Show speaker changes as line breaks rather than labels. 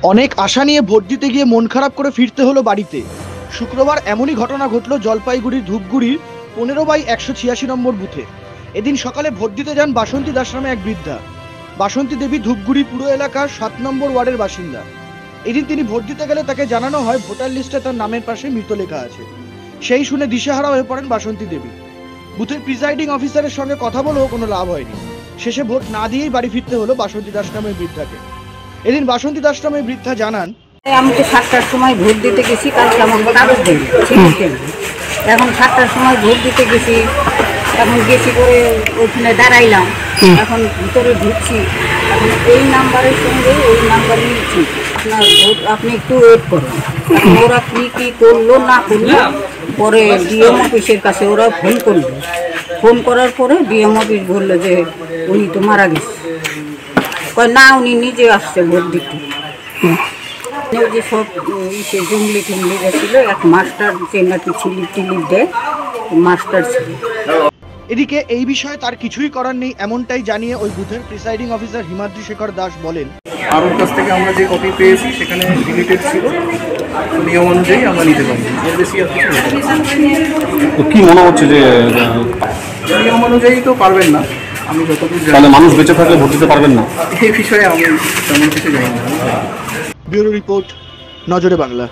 অনেক আশা নিয়ে ভোট দিতে গিয়ে মন খারাপ করে ফিরতে হলো বাড়িতে। শুক্রবার এমনই ঘটনা ঘটল জলপাইগুড়ির ধূপগুড়ির 15/186 নম্বর বুথে। এদিন সকালে ভোট দিতে যান বাসন্তী দাস নামে এক বৃদ্ধা। বাসন্তী দেবী ধূপগুড়ি পুরো এলাকার 7 নম্বর ওয়ার্ডের বাসিন্দা। এদিন তিনি ভোট দিতে গেলে তাকে জানানো হয় ভোটার লিস্টে তার নামের পাশে মৃত লেখা আছে। সেই শুনে দিশেহারা হয়ে পড়েন বাসন্তী দেবী। বুথের প্রিসাইডিং অফিসারের সঙ্গে কথা বলেও কোনো লাভ হয়নি। শেষে ভোট না দিয়েই বাড়ি ফিরতে হলো বাসন্তী দাস নামের বৃদ্ধাকে। এদিন বাসন্তী দাস নামের বৃদ্ধা জানান,
আমি তো 7টার সময় ভোট দিতে গেছি, কালকে আমার কাগজ দেয়নি, এখন 7টার সময় ভোট দিতে গেছি, এখন গেছি করে ওইখানে দাঁড়াইলাম, এখন ভিতরে ঢুকছি, এখন এই নাম্বারের সঙ্গে ওই নাম্বার নিচ্ছি, আপনার ভোট আপনি একটু ওয়েট করুন। এখন ওরা কী করলো না করলো, পরে ডিএম অফিসের কাছে ওরা ফোন করলো, ফোন করার পরে ডিএম অফিস বললো যে উনি তো মারা গেছে। কয় না, উনি নিজে আসছে ভোট দিতে। যে সব ইসে জঙ্গলি টুঙ্গলি গেছিল, এক মাস্টার যে নাকি ছিলিপ দেয়, মাস্টার ছিল।
এদিকে এই বিষয়ে তার কিছুই করার নেই এমনটাই জানিয়ে ওই বুথের প্রিসাইডিং অফিসার হিমাদ্রি শেখর দাস বলেন,
আর ওর কাছ থেকে আমরা যে কপি পেয়েছি সেখানে ডিলিটেড ছিল, নিয়ম অনুযায়ী আমরা নিতে পারি, এর বেশি আর কিছু
তো কি মনে হচ্ছে যে
নিয়ম অনুযায়ী তো পারবেন না। আমি যতদূর জানি
তাহলে মানুষ বেঁচে থাকলে ভোট দিতে পারবেন না,
এই বিষয়ে আমি তেমন কিছু জানি না।
ব্যুরো রিপোর্ট, নজরে বাংলা।